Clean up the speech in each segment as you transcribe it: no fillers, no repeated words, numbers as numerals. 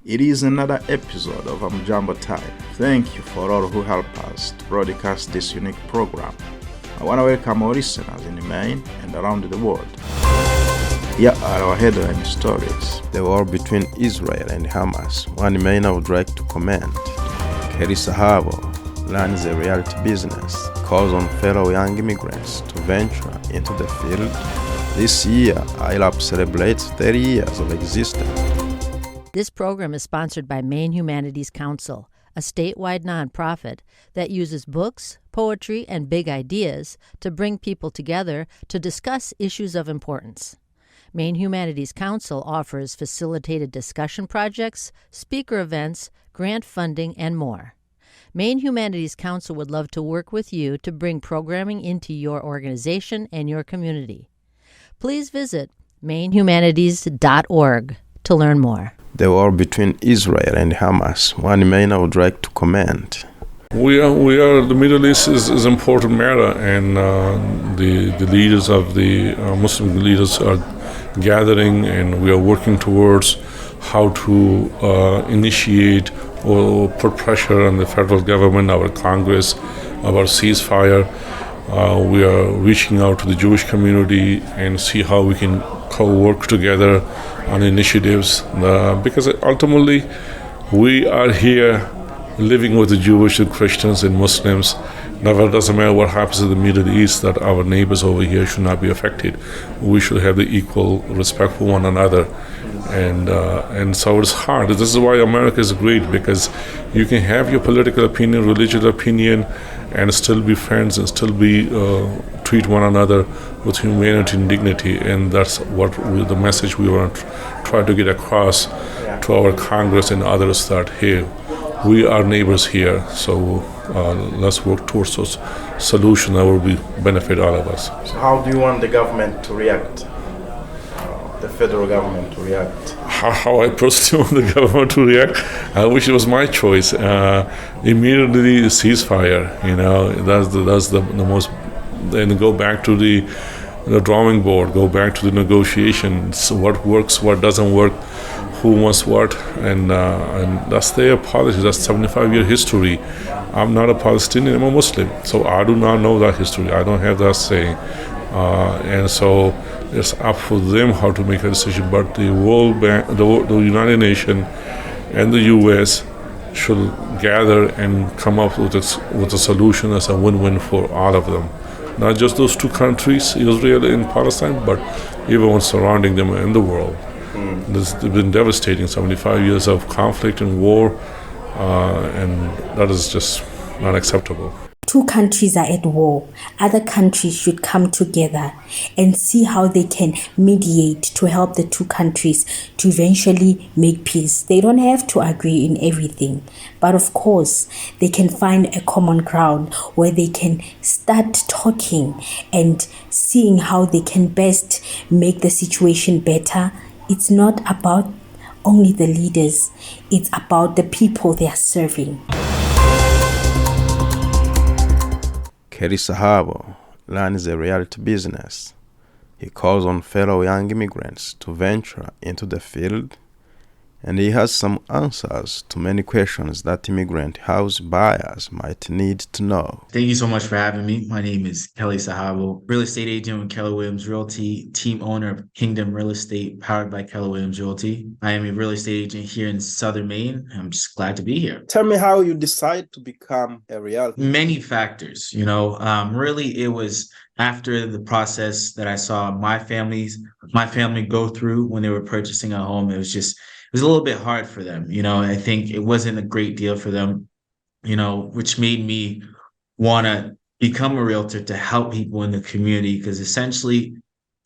It is another episode of Amjambo Time. Thank you for all who help us to broadcast this unique program. I want to welcome our listeners in Maine and around the world. Here are our headline stories. The war between Israel and Hamas. One man I would like to comment. Sahabo runs a realty business, calls on fellow young immigrants to venture into the field. This year, ILAP celebrates 30 years of existence. This program is sponsored by Maine Humanities Council, a statewide nonprofit that uses books, poetry, and big ideas to bring people together to discuss issues of importance. Maine Humanities Council offers facilitated discussion projects, speaker events, grant funding, and more. Maine Humanities Council would love to work with you to bring programming into your organization and your community. Please visit mainehumanities.org to learn more. The war between Israel and Hamas. One man I would like to comment. We are the Middle East is an important matter, and the leaders of the Muslim leaders are gathering, and we are working towards how to initiate or put pressure on the federal government, our Congress, about ceasefire. We are reaching out to the Jewish community and see how we can co-work together on initiatives, because ultimately we are here living with the Jewish and Christians and Muslims. Never doesn't matter what happens in the Middle East, that our neighbors over here should not be affected. We should have the equal respect for one another, and so it's hard. This is why America is great, because you can have your political opinion, religious opinion, and still be friends and still be treat one another with humanity and dignity, and that's what the message we want to try to get across to our Congress and others, that hey, we are neighbors here, so let's work towards those solutions that will benefit all of us. So how do you want the government to react? The federal government to react? How I personally want the government to react? I wish it was my choice. Immediately ceasefire. That's the most. Then go back to the drawing board. Go back to the negotiations. What works? What doesn't work? Who wants what? And that's their policy. That's 75-year history. I'm not a Palestinian. I'm a Muslim, so I do not know that history. I don't have that say. And so it's up for them how to make a decision. But the World Bank, the United Nations, and the U.S. should gather and come up with a solution that's a win-win for all of them. Not just those two countries, Israel and Palestine, but everyone surrounding them in the world. It's been devastating, 75 years of conflict and war, and that is just not acceptable. Two countries are at war. Other countries should come together and see how they can mediate to help the two countries to eventually make peace. They don't have to agree in everything, but of course, they can find a common ground where they can start talking and seeing how they can best make the situation better. It's not about only the leaders, it's about the people they are serving. Sahabo runs a realty business. He calls on fellow young immigrants to venture into the field, and he has some answers to many questions that immigrant house buyers might need to know. Thank you so much for having me. My name is Sahabo, real estate agent with Keller Williams Realty, team owner of Kingdom Real Estate, powered by Keller Williams Realty. I am a real estate agent here in Southern Maine. I'm just glad to be here. Tell me how you decide to become a realtor. Many factors, really it was after the process that I saw my family go through when they were purchasing a home. It was a little bit hard for them. I think it wasn't a great deal for them, which made me want to become a realtor to help people in the community. Because essentially,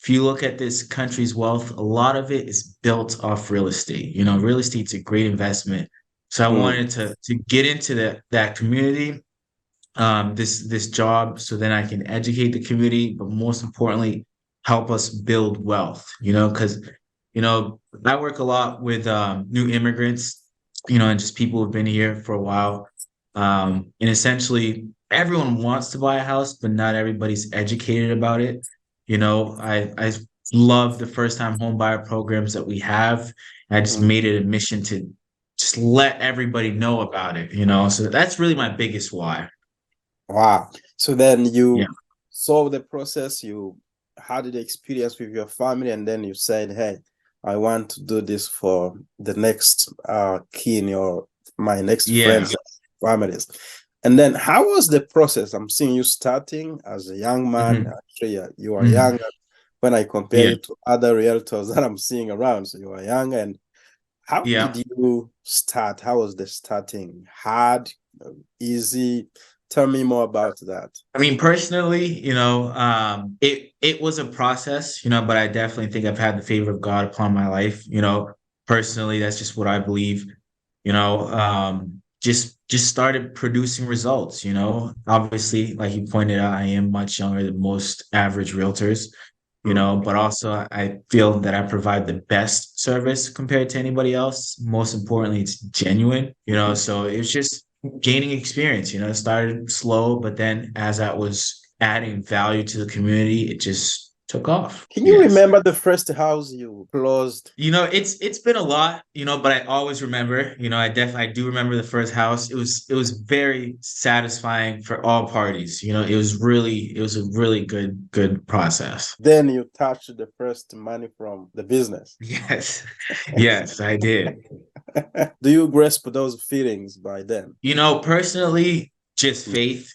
if you look at this country's wealth, a lot of it is built off real estate. Real estate's a great investment. So I wanted to get into that community, this job, so then I can educate the community, but most importantly, help us build wealth, because I work a lot with new immigrants, and just people who've been here for a while. And essentially, everyone wants to buy a house, but not everybody's educated about it. I love the first-time home buyer programs that we have. I just made it a mission just let everybody know about it, So that's really my biggest why. Wow. So then you Yeah. saw the process, you had the experience with your family, and then you said, hey, I want to do this for the next kin or my next friends, families. And then how was the process? I'm seeing you starting as a young man. Actually, you are young when I compare you to other realtors that I'm seeing around. So you are young. And how did you start? How was the starting? Hard, easy? Tell me more about that. I mean, personally, it was a process, but I definitely think I've had the favor of God upon my life. Personally, that's just what I believe. Just started producing results. Obviously, like you pointed out, I am much younger than most average realtors. But also I feel that I provide the best service compared to anybody else. Most importantly, it's genuine. So it's just gaining experience. It started slow, but then as I was adding value to the community, it just took off. Can you remember the first house you closed? It's been a lot, but I always remember, I do remember the first house. It was very satisfying for all parties. It was a really good process. Then you touched the first money from the business. Yes. Yes, I did. Do you grasp those feelings by then? Personally, just faith,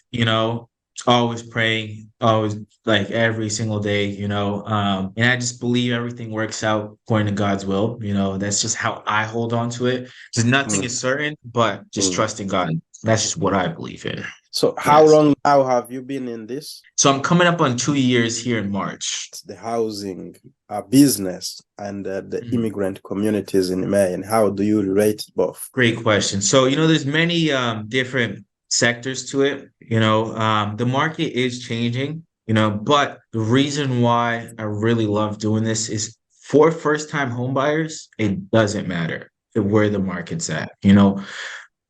always praying, always like every single day, and I just believe everything works out according to God's will. That's just how I hold on to it. Just nothing is certain, but just trusting God. That's just what I believe in. So how long now have you been in this? So I'm coming up on 2 years here in March. The housing business and the immigrant communities in Maine. How do you rate both? Great question. So, there's many different sectors to it. The market is changing, but the reason why I really love doing this is for first-time homebuyers, it doesn't matter where the market's at,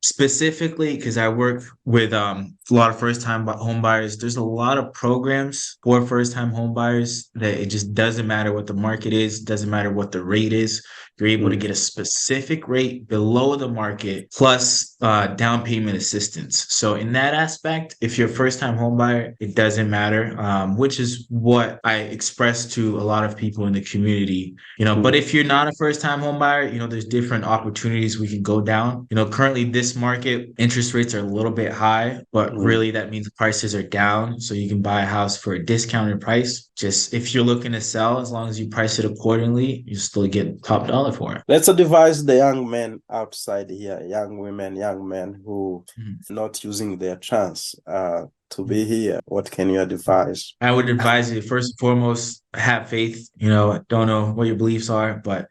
specifically because I work with a lot of first-time home buyers. There's a lot of programs for first-time home buyers that it just doesn't matter what the market is, doesn't matter what the rate is. You're able to get a specific rate below the market plus down payment assistance. So in that aspect, if you're a first-time home buyer, it doesn't matter, which is what I express to a lot of people in the community. But if you're not a first-time home buyer, there's different opportunities we can go down. Currently this market interest rates are a little bit high, but really that means prices are down. So you can buy a house for a discounted price. Just if you're looking to sell, as long as you price it accordingly, you still get top dollar for it. Let's advise the young men outside here, young women, young men who are not using their chance to be here. What can you advise? I would advise you, first and foremost, have faith. I don't know what your beliefs are, but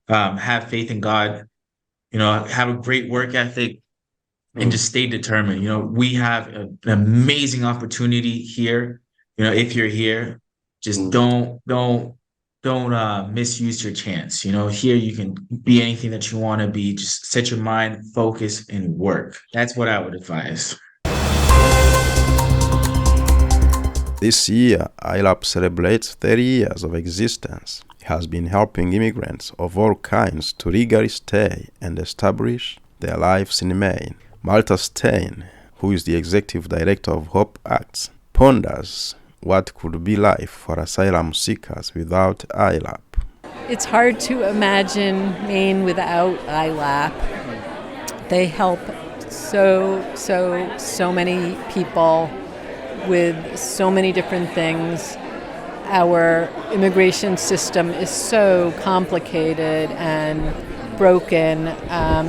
have faith in God. Have a great work ethic and just stay determined. We have an amazing opportunity here. If you're here, just don't misuse your chance. Here you can be anything that you want to be. Just set your mind, focus, and work. That's what I would advise. This year, ILAP celebrates 30 years of existence. It has been helping immigrants of all kinds to legally stay and establish their lives in Maine. Malta Stein, who is the executive director of Hope Acts, ponders what could be life for asylum seekers without ILAP. It's hard to imagine Maine without ILAP. They help so many people with so many different things. Our immigration system is so complicated and broken,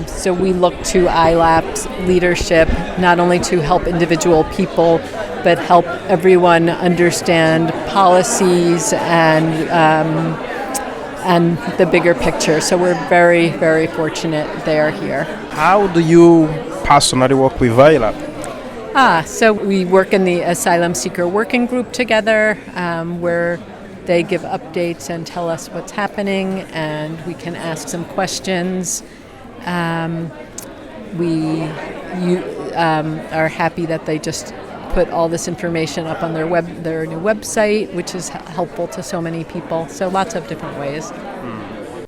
so we look to ILAP's leadership not only to help individual people, but help everyone understand policies and the bigger picture. So we're very, very fortunate they are here. How do you personally work with ILAP? So we work in the Asylum Seeker Working Group together, where they give updates and tell us what's happening, and we can ask some questions. We are happy that they just put all this information up on their new website, which is helpful to so many people. So lots of different ways.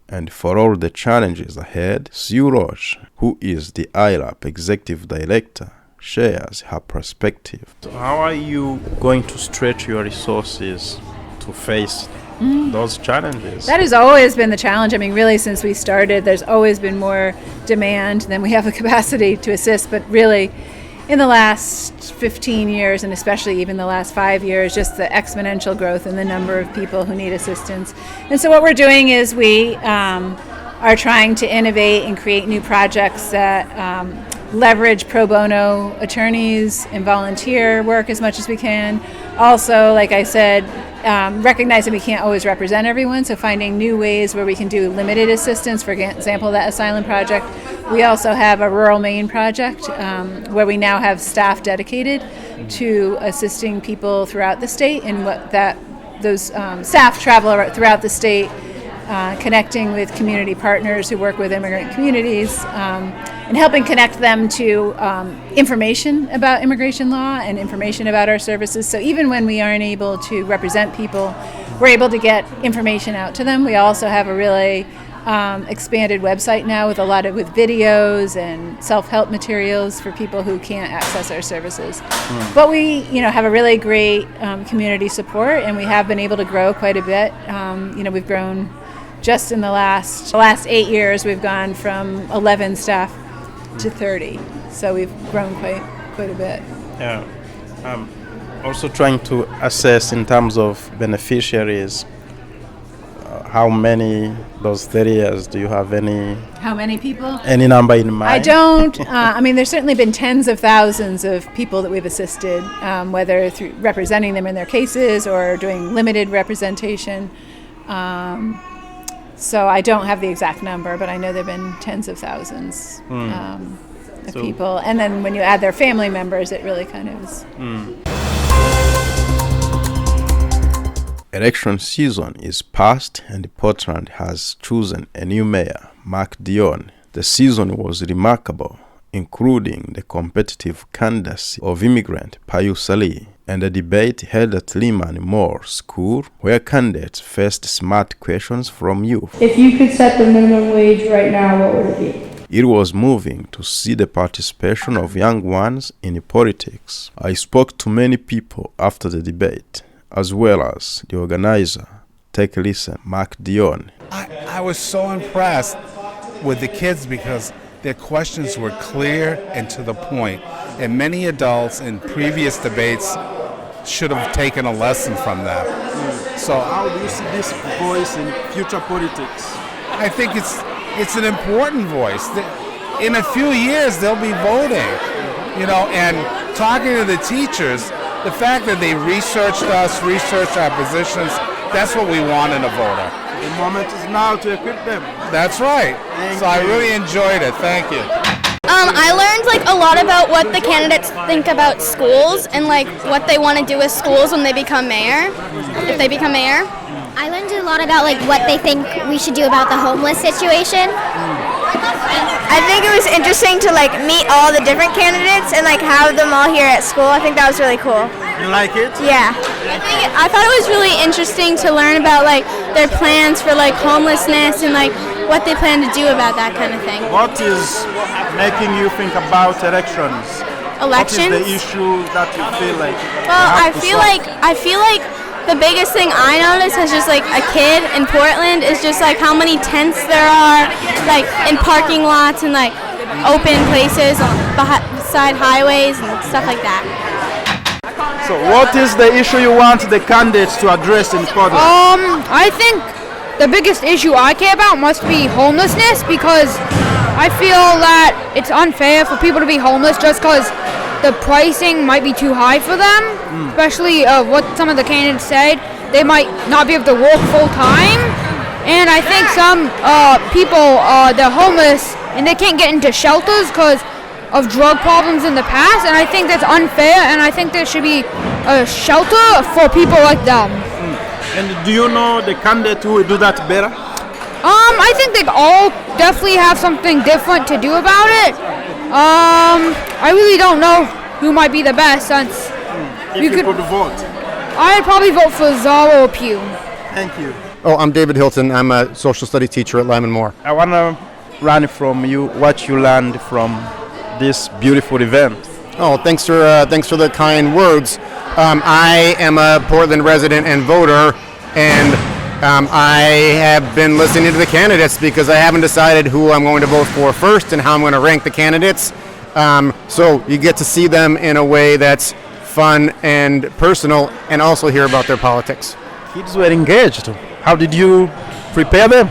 and for all the challenges ahead, Sue Roche, who is the ILAP Executive Director, shares her perspective. So how are you going to stretch your resources to face those challenges? That has always been the challenge. I mean, really, since we started, there's always been more demand than we have the capacity to assist. But really, in the last 15 years, and especially even the last 5 years, just the exponential growth in the number of people who need assistance. And so what we're doing is we are trying to innovate and create new projects that leverage pro bono attorneys and volunteer work as much as we can. Also, like I said, recognizing we can't always represent everyone, so finding new ways where we can do limited assistance. For example, that asylum project. We also have a rural Maine project where we now have staff dedicated to assisting people throughout the state, and those staff travel throughout the state, connecting with community partners who work with immigrant communities, and helping connect them to information about immigration law and information about our services. So even when we aren't able to represent people, we're able to get information out to them. We also have a really expanded website now with with videos and self-help materials for people who can't access our services. But we, have a really great community support, and we have been able to grow quite a bit. We've grown just in the last 8 years. We've gone from 11 staff to 30, so we've grown quite a bit. Yeah. Also trying to assess in terms of beneficiaries. How many, those 30 years, do you have How many people? Any number in mind? I don't. There's certainly been tens of thousands of people that we've assisted, whether through representing them in their cases or doing limited representation. So I don't have the exact number, but I know there have been tens of thousands of people. And then when you add their family members, it really kind of is. Election season is past and Portland has chosen a new mayor, Mark Dion. The season was remarkable, including the competitive candidacy of immigrant Payus Ali and a debate held at Lyman Moore School where candidates faced smart questions from youth. If you could set the minimum wage right now, what would it be? It was moving to see the participation of young ones in politics. I spoke to many people after the debate, as well as the organizer. Take a listen, Mark Dion. I was so impressed with the kids because their questions were clear and to the point. And many adults in previous debates should have taken a lesson from that. So how do you see this voice in future politics? I think it's an important voice. In a few years, they'll be voting, and talking to the teachers. The fact that they researched us, researched our positions, that's what we want in a voter. The moment is now to equip them. That's right. I really enjoyed it. Thank you. I learned a lot about what the candidates think about schools and what they want to do with schools when they become mayor, if they become mayor. I learned a lot about what they think we should do about the homeless situation. I think it was interesting to meet all the different candidates and have them all here at school. I think that was really cool. You like it? Yeah. I thought it was really interesting to learn about their plans for homelessness and what they plan to do about that kind of thing. What is making you think about elections? Elections? What is the issue that you feel like? Well, I feel like the biggest thing I noticed as just a kid in Portland is just how many tents there are in parking lots and open places beside highways and stuff like that. So what is the issue you want the candidates to address in Portland? I think the biggest issue I care about must be homelessness, because I feel that it's unfair for people to be homeless just because the pricing might be too high for them, especially what some of the candidates said. They might not be able to work full time, and I think some people, they're homeless and they can't get into shelters because of drug problems in the past, and I think that's unfair, and I think there should be a shelter for people like them. And do you know the candidate who will do that better? I think they all definitely have something different to do about it. I really don't know who might be the best, since if you could vote. I'd probably vote for Zara or Pugh. Thank you. Oh, I'm David Hilton. I'm a social studies teacher at Lyman Moore. I want to learn from you what you learned from this beautiful event. Oh, thanks for the kind words. I am a Portland resident and voter, and I have been listening to the candidates because I haven't decided who I'm going to vote for first and how I'm going to rank the candidates. So you get to see them in a way that's fun and personal, and also hear about their politics. Kids were engaged. How did you prepare them?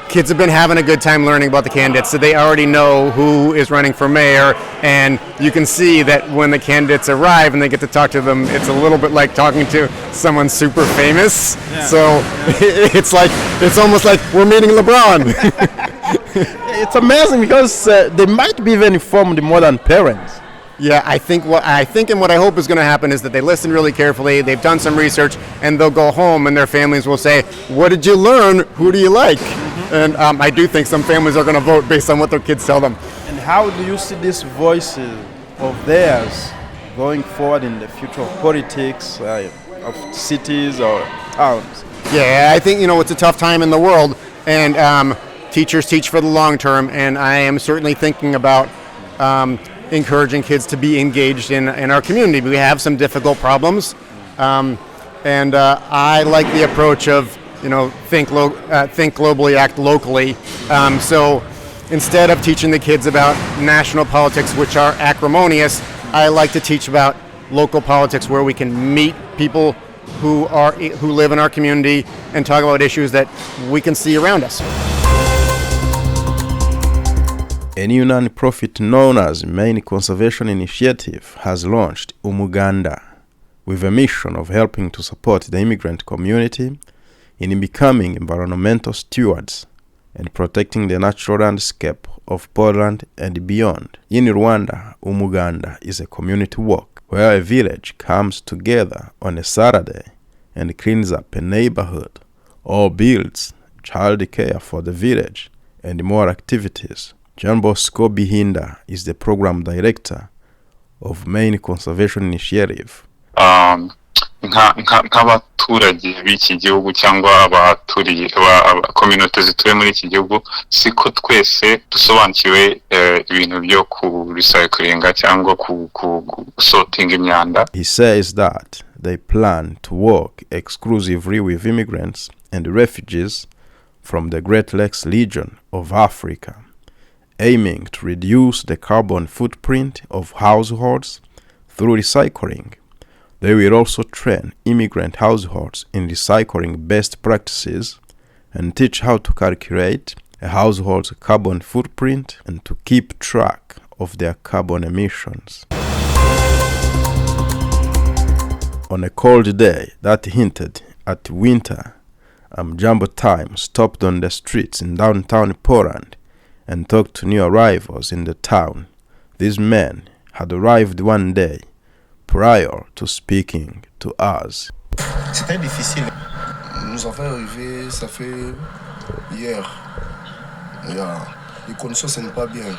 Kids have been having a good time learning about the candidates, so they already know who is running for mayor, and you can see that when the candidates arrive and they get to talk to them, it's a little bit like talking to someone super famous. Yeah. So it's almost like we're meeting LeBron. It's amazing because they might be even informed more than parents. Yeah, I think and what I hope is going to happen is that they listen really carefully, they've done some research, and they'll go home and their families will say, what did you learn? Who do you like? And I do think some families are going to vote based on what their kids tell them. And how do you see these voices of theirs going forward in the future of politics, of cities or towns? Yeah, I think, it's a tough time in the world, and teachers teach for the long term, and I am certainly thinking about encouraging kids to be engaged in our community. We have some difficult problems, and I like the approach of think globally, act locally. So instead of teaching the kids about national politics, which are acrimonious, I like to teach about local politics, where we can meet people who live in our community and talk about issues that we can see around us. A new non-profit known as Maine Conservation Initiative has launched Umuganda with a mission of helping to support the immigrant community in becoming environmental stewards and protecting the natural landscape of Portland and beyond. In Rwanda, Umuganda is a community walk where a village comes together on a Saturday and cleans up a neighborhood or builds child care for the village and more activities. Amjambo Time is the program director of Maine Conservation Initiative. Nk'abaturage b'iki gihugu cyangwa abaturiye community zituye muri iki gihugu, siko twese dusobanukiwe ibintu byo ku recycling cyangwa ku sorting imyanda. He says that they plan to work exclusively with immigrants and refugees from the Great Lakes region of Africa, aiming to reduce the carbon footprint of households through recycling. They will also train immigrant households in recycling best practices and teach how to calculate a household's carbon footprint and to keep track of their carbon emissions. On a cold day that hinted at winter, Amjambo Time stopped on the streets in downtown Portland and talked to new arrivals in the town. These men had arrived one day prior to speaking to us. C'était difficile. Nous avons arrivé, ça fait hier. Les conditions, ce n'est pas bien.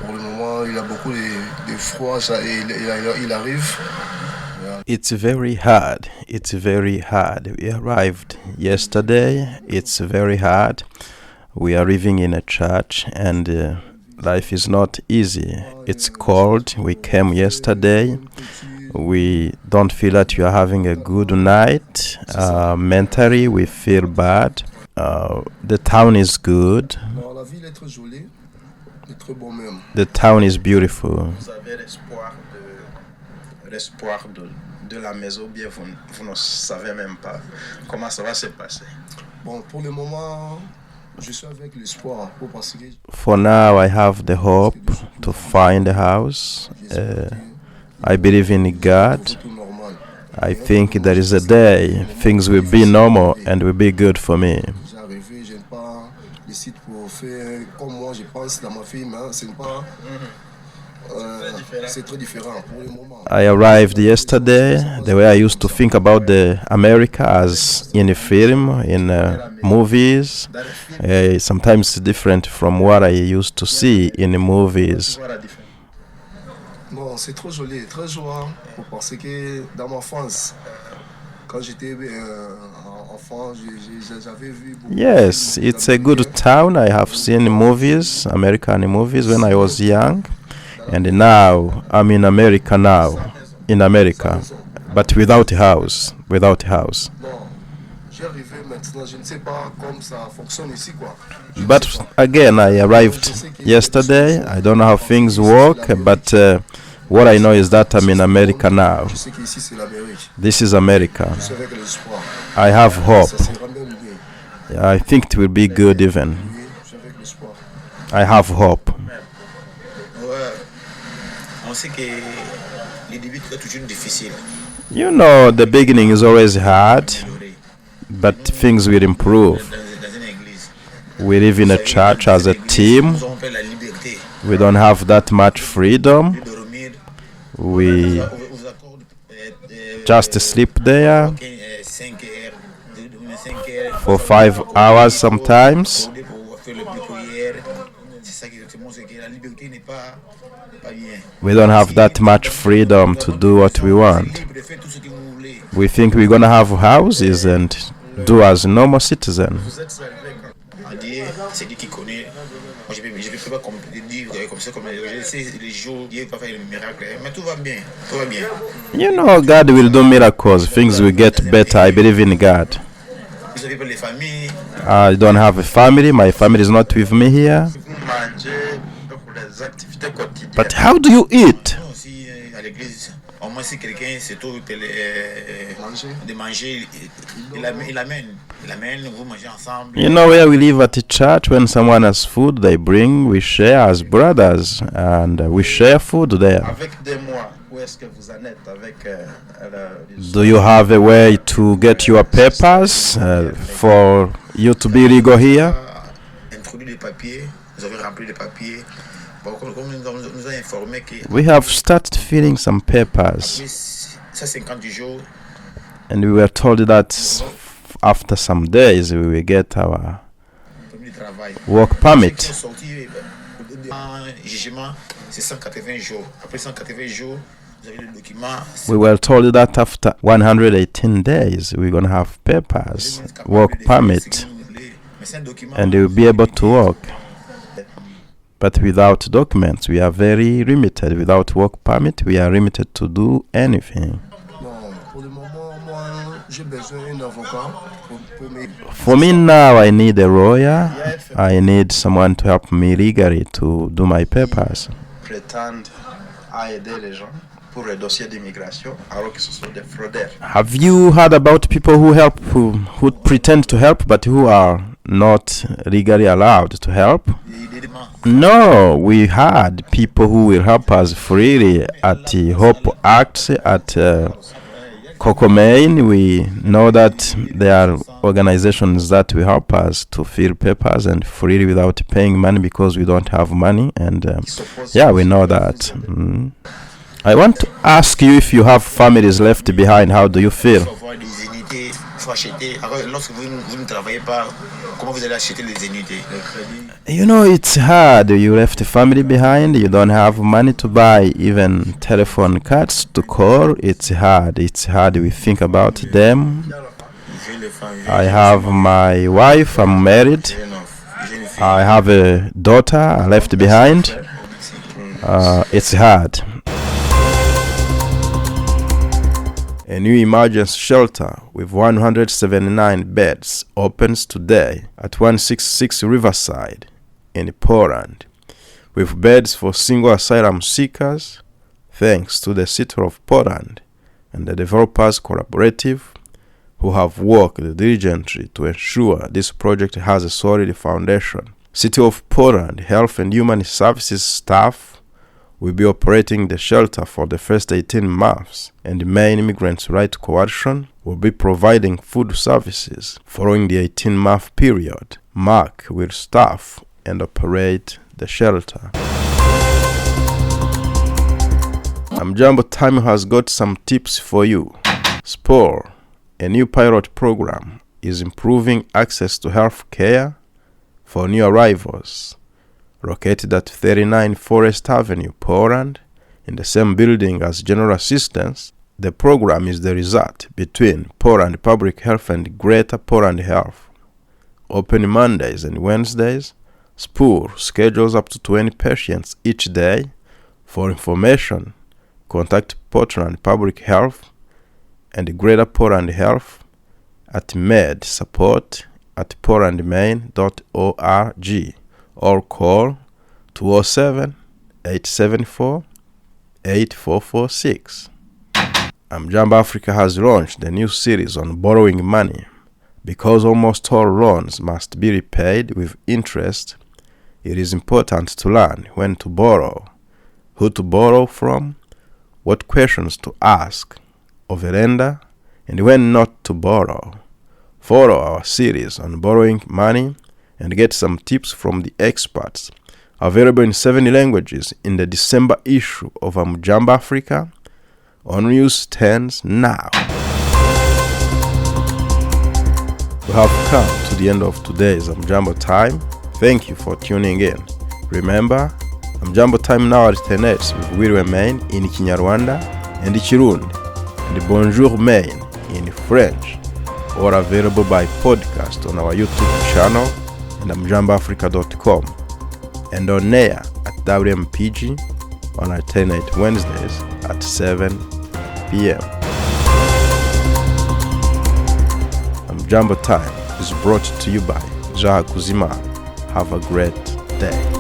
Pour le moment, il y a beaucoup de froid, il arrive. It's very hard. It's very hard. We arrived yesterday. It's very hard. We are living in a church and life is not easy. It's cold. We came yesterday. We don't feel that we are having a good night. Mentally, we feel bad. The town is good. The town is beautiful. De la maison, bien vous ne savez même pas comment ça va se passer. Bon, pour le moment, je suis avec l'espoir parce que For now, I have the hope to find a house. I believe in God. I think there is a day things will be normal and will be good for me. I arrived yesterday. The way I used to think about the America as in a film, in movies, sometimes different from what I used to see in the movies. Bon, c'est trop joli, très joie parce que dans ma France, Yes, it's a good town. I have seen movies, American movies, when I was young. And now I'm in America now, but without house. But again, I arrived yesterday. I don't know how things work, but what I know is that I'm in America now. This is America. I have hope. I think it will be good even. I have hope. You know, the beginning is always hard, but things will improve. We live in a church as a team. We don't have that much freedom. We just sleep there for 5 hours sometimes. We don't have that much freedom to do what we want. We think we're gonna have houses and do as normal citizens. You know, God will do miracles. Things will get better. I believe in God. I don't have a family. My family is not with me here. But how do you eat? You know, where we live at the church, when someone has food, they bring, we share as brothers, and we share food there. Do you have a way to get your papers for you to be legal here? We have started filling some papers, and we were told that after some days we will get our work permit. We were told that after 118 days we're going to have papers, work permit, and we'll be able to work. But without documents, we are very limited. Without work permit, we are limited to do anything. For me now, I need a lawyer. I need someone to help me legally to do my papers. Have you heard about people who help, who pretend to help, but who are not legally allowed to help? No, we had people who will help us freely at the Hope Acts, at Cocomain. We know that there are organizations that will help us to fill papers and freely without paying money because we don't have money. And yeah, we know that. I want to ask you if you have families left behind. How do you feel? You know, it's hard. You left a family behind. You don't have money to buy even telephone cards to call. It's hard. It's hard. We think about them. I have my wife. I'm married. I have a daughter I left behind. It's hard. A new emergency shelter with 179 beds opens today at 166 Riverside in Poland, with beds for single asylum seekers, thanks to the City of Poland and the developers collaborative, who have worked diligently to ensure this project has a solid foundation. City of Poland Health and Human Services staff will be operating the shelter for the first 18 months, and the Main Immigrants' Rights Coalition will be providing food services following the 18-month period. Mark will staff and operate the shelter. Amjambo Time has got some tips for you. SPORE, a new pilot program, is improving access to health care for new arrivals. Located at 39 Forest Avenue, Poland, in the same building as General Assistance, The program is the result between Poland Public Health and Greater Poland Health. Open Mondays and Wednesdays. Spoor schedules up to 20 patients each day. For information, contact Portland Public Health and Greater Poland Health at medsupport@polandmaine.org or call 207-874-8446. Amjambo Africa has launched a new series on borrowing money. Because almost all loans must be repaid with interest, it is important to learn when to borrow, who to borrow from, what questions to ask of a lender, and when not to borrow. Follow our series on borrowing money and get some tips from the experts, available in 70 languages in the December issue of Amjambo Africa on newsstands now. We have come to the end of today's Amjambo Time. Thank you for tuning in. Remember, Amjambo Time now alternates with William Maine in Kinyarwanda and Kirundi, and Bonjour Maine in French, all available by podcast on our YouTube channel and amjamboafrica.com, and on air at WMPG on alternate Wednesdays at 7 p.m. Amjambo Time is brought to you by Jaha Kuzima. Have a great day.